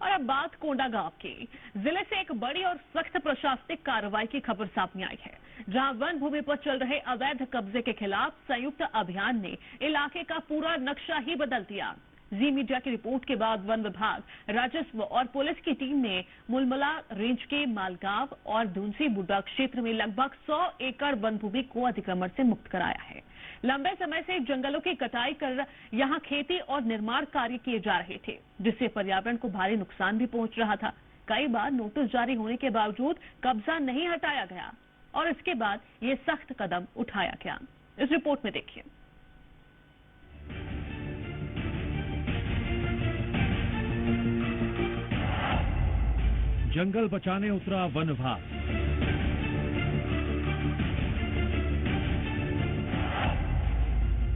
और अब बात कोंडागांव की। जिले से एक बड़ी और सख्त प्रशासनिक कार्रवाई की खबर सामने आई है, जहां वन भूमि पर चल रहे अवैध कब्जे के खिलाफ संयुक्त अभियान ने इलाके का पूरा नक्शा ही बदल दिया। जी मीडिया की रिपोर्ट के बाद वन विभाग, राजस्व और पुलिस की टीम ने मुलमुला रेंज के मालगांव और धुंसी बुड्डा क्षेत्र में लगभग 100 एकड़ वन भूमि को अतिक्रमण से मुक्त कराया है। लंबे समय से जंगलों की कटाई कर यहां खेती और निर्माण कार्य किए जा रहे थे, जिससे पर्यावरण को भारी नुकसान भी पहुंच रहा था। कई बार नोटिस जारी होने के बावजूद कब्जा नहीं हटाया गया और इसके बाद ये सख्त कदम उठाया गया। इस रिपोर्ट में देखिए। जंगल बचाने उतरा वन विभाग।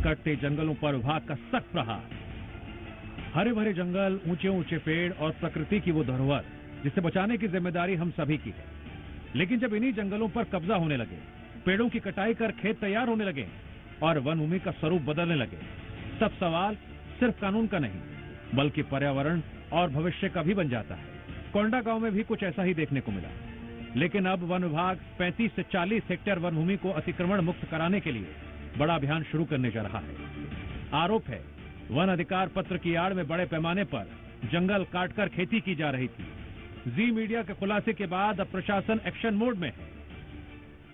कटते जंगलों पर विभाग का सख्त प्रहार। हरे भरे जंगल, ऊंचे ऊंचे पेड़ और प्रकृति की वो धरोहर जिसे बचाने की जिम्मेदारी हम सभी की है। लेकिन जब इन्हीं जंगलों पर कब्जा होने लगे, पेड़ों की कटाई कर खेत तैयार होने लगे और वन भूमि का स्वरूप बदलने लगे, तब सवाल सिर्फ कानून का नहीं बल्कि पर्यावरण और भविष्य का भी बन जाता है। कोंडागांव में भी कुछ ऐसा ही देखने को मिला, लेकिन अब वन विभाग 35 से 40 हेक्टेयर वन भूमि को अतिक्रमण मुक्त कराने के लिए बड़ा अभियान शुरू करने जा रहा है। आरोप है वन अधिकार पत्र की आड़ में बड़े पैमाने पर जंगल काटकर खेती की जा रही थी। जी मीडिया के खुलासे के बाद अब प्रशासन एक्शन मोड में है।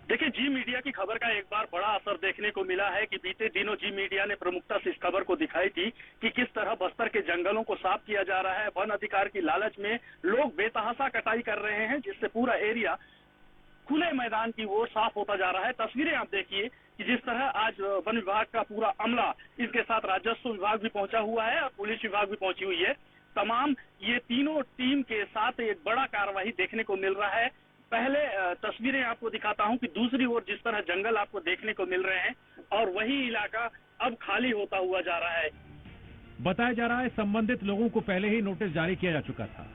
देखिए, जी मीडिया की खबर का एक बार बड़ा असर देखने को मिला है कि बीते दिनों जी मीडिया ने प्रमुखता से इस खबर को दिखाई थी कि किस तरह बस्तर के जंगलों को साफ किया जा रहा है। वन अधिकार की लालच में लोग बेतहाशा कटाई कर रहे हैं, जिससे पूरा एरिया खुले मैदान की ओर साफ होता जा रहा है। तस्वीरें आप देखिए कि जिस तरह आज वन विभाग का पूरा अमला, इसके साथ राजस्व विभाग भी पहुंचा हुआ है और पुलिस विभाग भी पहुंची हुई है। तमाम ये तीनों टीम के साथ एक बड़ा कार्रवाई देखने को मिल रहा है। पहले तस्वीरें आपको दिखाता हूं कि दूसरी ओर जिस तरह जंगल आपको देखने को मिल रहे हैं और वही इलाका अब खाली होता हुआ जा रहा है। बताया जा रहा है संबंधित लोगों को पहले ही नोटिस जारी किया जा चुका था।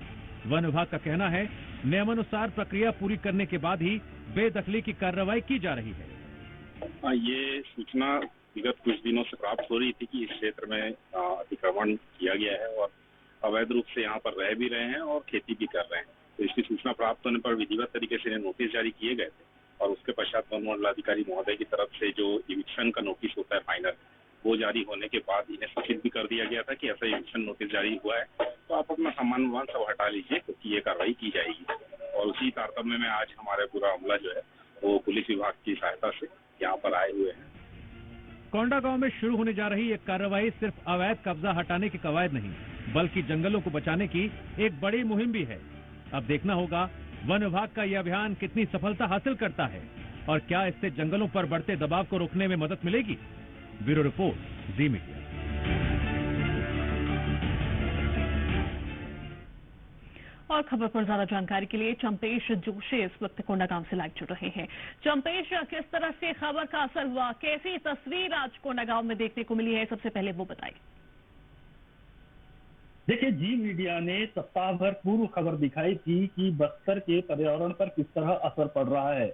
वन विभाग का कहना है नियमानुसार प्रक्रिया पूरी करने के बाद ही बेदखली की कार्रवाई की जा रही है। ये सूचना विगत कुछ दिनों से प्राप्त हो रही थी कि इस क्षेत्र में अतिक्रमण किया गया है और अवैध रूप से यहाँ पर रह भी रहे हैं और खेती भी कर रहे हैं। तो इसकी सूचना प्राप्त होने पर विधिवत तरीके से नोटिस जारी किए गए थे और उसके पश्चात वन मंडलाधिकारी महोदय की तरफ से जो इविक्शन का नोटिस होता है फाइनल, वो जारी होने के बाद इन्हें सूचित भी कर दिया गया था कि ऐसा इविक्शन नोटिस जारी हुआ है, तो आप अपना सामान वामान सब हटा लीजिए क्योंकि ये कार्रवाई की जाएगी। और उसी तारतम्य में आज हमारे पूरा अमला जो है वो पुलिस विभाग की सहायता से यहाँ पर आए हुए हैं। कोंडागांव में शुरू होने जा रही ये कार्रवाई सिर्फ अवैध कब्जा हटाने की कवायद नहीं बल्कि जंगलों को बचाने की एक बड़ी मुहिम भी है। अब देखना होगा वन विभाग का यह अभियान कितनी सफलता हासिल करता है और क्या इससे जंगलों पर बढ़ते दबाव को रोकने में मदद मिलेगी। ब्यूरो रिपोर्ट, जी मीडिया। और खबर पर ज्यादा जानकारी के लिए चंपेश जोशी इस वक्त कोंडागांव से लाइव जुड़ रहे हैं। चंपेश, किस तरह से खबर का असर हुआ, कैसी तस्वीर आज कोंडागांव में देखने को मिली है, सबसे पहले वो बताइए। देखिए, जी मीडिया ने सप्ताह भर पूर्व खबर दिखाई थी कि बस्तर के पर्यावरण पर किस तरह असर पड़ रहा है।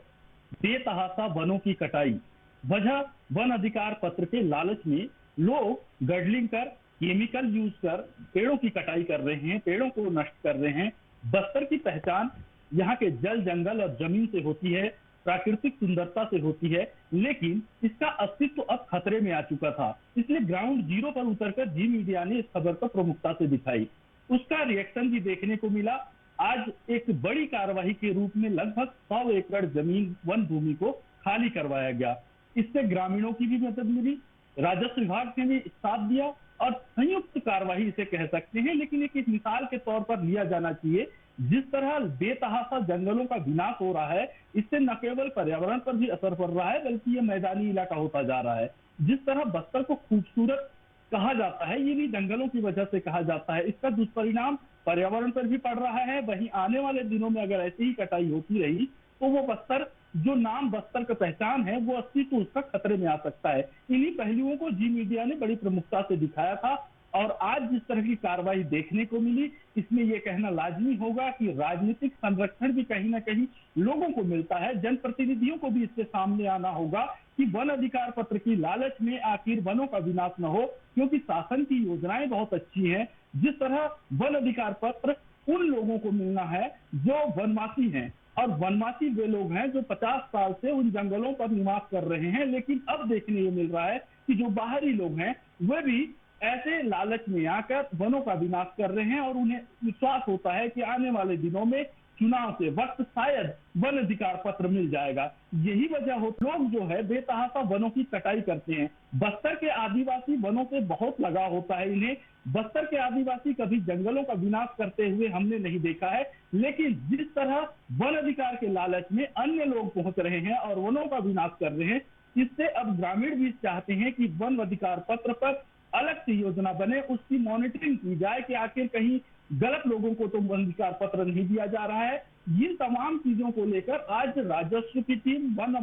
बेतहाशा वनों की कटाई, वजह वन अधिकार पत्र के लालच में लोग गडलिंग कर, केमिकल यूज कर पेड़ों की कटाई कर रहे हैं, पेड़ों को नष्ट कर रहे हैं। बस्तर की पहचान यहाँ के जल, जंगल और जमीन से होती है, प्राकृतिक सुंदरता से होती है, लेकिन इसका अस्तित्व अब खतरे में आ चुका था। इसलिए ग्राउंड जीरो पर उतरकर जी मीडिया ने इस खबर को प्रमुखता से दिखाई। उसका रिएक्शन भी देखने को मिला। आज एक बड़ी कार्रवाई के रूप में लगभग 100 एकड़ जमीन वन भूमि को खाली करवाया गया। इससे ग्रामीणों की भी मदद मिली, राजस्व विभाग ने भी साथ दिया और संयुक्त कार्रवाई इसे कह सकते हैं। लेकिन एक मिसाल के तौर पर लिया जाना चाहिए, जिस तरह बेतहाशा जंगलों का विनाश हो रहा है, इससे न केवल पर्यावरण पर भी असर पड़ रहा है बल्कि ये मैदानी इलाका होता जा रहा है। जिस तरह बस्तर को खूबसूरत कहा जाता है, ये भी जंगलों की वजह से कहा जाता है। इसका दुष्परिणाम पर्यावरण पर भी पड़ रहा है। वहीं आने वाले दिनों में अगर ऐसी ही कटाई होती रही तो वो बस्तर, जो नाम बस्तर का पहचान है, वो अस्तित्व उसका खतरे में आ सकता है। इन्हीं पहलुओं को जी मीडिया ने बड़ी प्रमुखता से दिखाया था और आज जिस तरह की कार्रवाई देखने को मिली, इसमें यह कहना लाजमी होगा कि राजनीतिक संरक्षण भी कहीं ना कहीं लोगों को मिलता है। जनप्रतिनिधियों को भी इससे सामने आना होगा कि वन अधिकार पत्र की लालच में आखिर वनों का विनाश न हो, क्योंकि शासन की योजनाएं बहुत अच्छी हैं। जिस तरह वन अधिकार पत्र उन लोगों को मिलना है जो वनवासी हैं। और वनवासी वे लोग हैं जो 50 साल से उन जंगलों पर निवास कर रहे हैं, लेकिन अब देखने को मिल रहा है कि जो बाहरी लोग हैं वे भी ऐसे लालच में आकर वनों का विनाश कर रहे हैं। और उन्हें विश्वास होता है कि आने वाले दिनों में चुनाव के वक्त शायद वन अधिकार पत्र मिल जाएगा। यही वजह हो लोग जो है बेतहाशा वनों की कटाई करते हैं। बस्तर के आदिवासी वनों से बहुत लगाव होता है इन्हें। बस्तर के आदिवासी कभी जंगलों का विनाश करते हुए हमने नहीं देखा है, लेकिन जिस तरह वन अधिकार के लालच में अन्य लोग पहुंच रहे हैं और वनों का विनाश कर रहे हैं, इससे अब ग्रामीण भी चाहते हैं कि वन अधिकार पत्र पर अलग से योजना बने, उसकी मॉनिटरिंग की जाए कि आखिर कहीं गलत लोगों को तो वन अधिकार पत्र नहीं दिया जा रहा है। इन तमाम चीजों को लेकर आज राजस्व की टीम, वन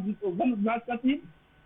विभाग का टीम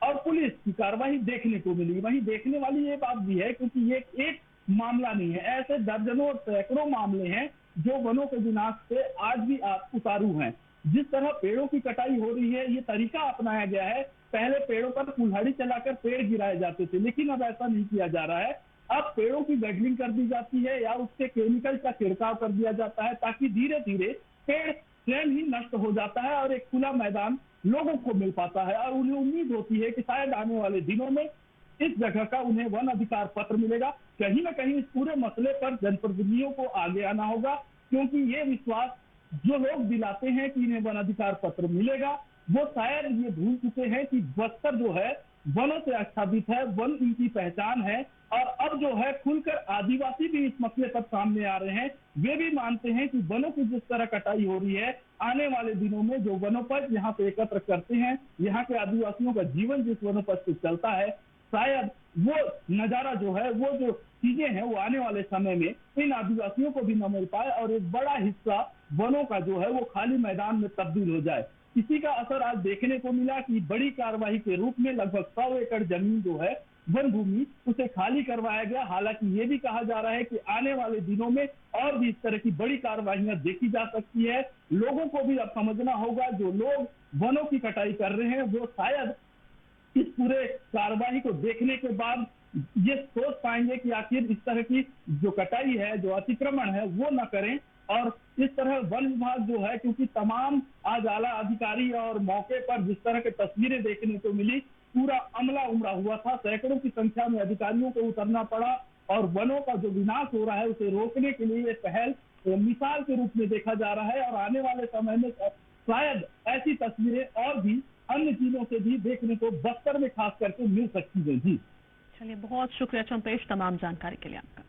और पुलिस की कार्रवाई देखने को मिली। वहीं देखने वाली ये बात भी है, क्योंकि ये एक मामला नहीं है, ऐसे दर्जनों और सैकड़ों मामले हैं जो वनों के विनाश से आज भी उतारू हैं। जिस तरह पेड़ों की कटाई हो रही है, ये तरीका अपनाया गया है। पहले पेड़ों पर कुल्हाड़ी चलाकर पेड़ गिराए जाते थे, लेकिन अब ऐसा नहीं किया जा रहा है। अब पेड़ों की गडलिंग कर दी जाती है या उसके केमिकल का छिड़काव कर दिया जाता है, ताकि धीरे धीरे पेड़ स्वयं ही नष्ट हो जाता है और एक खुला मैदान लोगों को मिल पाता है। और उन्हें उम्मीद होती है कि शायद आने वाले दिनों में इस जगह का उन्हें वन अधिकार पत्र मिलेगा। कहीं ना कहीं इस पूरे मसले पर जनप्रतिनिधियों को आगे आना होगा, क्योंकि ये विश्वास जो लोग दिलाते हैं कि इन्हें वन अधिकार पत्र मिलेगा, वो शायद ये भूल चुके हैं कि बस्तर जो है वनों से आच्छादित है, वन इनकी पहचान है। और अब जो है खुलकर आदिवासी भी इस मसले पर सामने आ रहे हैं। वे भी मानते हैं कि वनों की जिस तरह कटाई हो रही है, आने वाले दिनों में जो वनोपज यहाँ पे एकत्र करते हैं, यहाँ के आदिवासियों का जीवन जिस वनोपज से चलता है, शायद वो नजारा जो है, वो जो चीजें हैं, वो आने वाले समय में इन आदिवासियों को भी न मिल पाए और एक बड़ा हिस्सा वनों का जो है वो खाली मैदान में तब्दील हो जाए। इसी का असर आज देखने को मिला कि बड़ी कार्रवाई के रूप में लगभग 100 एकड़ जमीन जो है वन भूमि, उसे खाली करवाया गया। हालांकि ये भी कहा जा रहा है कि आने वाले दिनों में और भी इस तरह की बड़ी कार्रवाइयां देखी जा सकती है। लोगों को भी अब समझना होगा, जो लोग वनों की कटाई कर रहे हैं वो शायद इस पूरे कार्रवाई को देखने के बाद ये सोच पाएंगे कि आखिर इस तरह की जो कटाई है, जो अतिक्रमण है, वो न करें। और इस तरह वन विभाग जो है, क्योंकि तमाम आज आला अधिकारी और मौके पर जिस तरह की तस्वीरें देखने को मिली, पूरा अमला उमड़ा हुआ था, सैकड़ों की संख्या में अधिकारियों को उतरना पड़ा और वनों का जो विनाश हो रहा है उसे रोकने के लिए ये पहल मिसाल के रूप में देखा जा रहा है। और आने वाले समय में शायद ऐसी तस्वीरें और भी अन्य जिलों से भी देखने को बस्तर में खास करके मिल सकती है। जी चलिए, बहुत शुक्रिया चंपेश तमाम जानकारी के लिए आपका।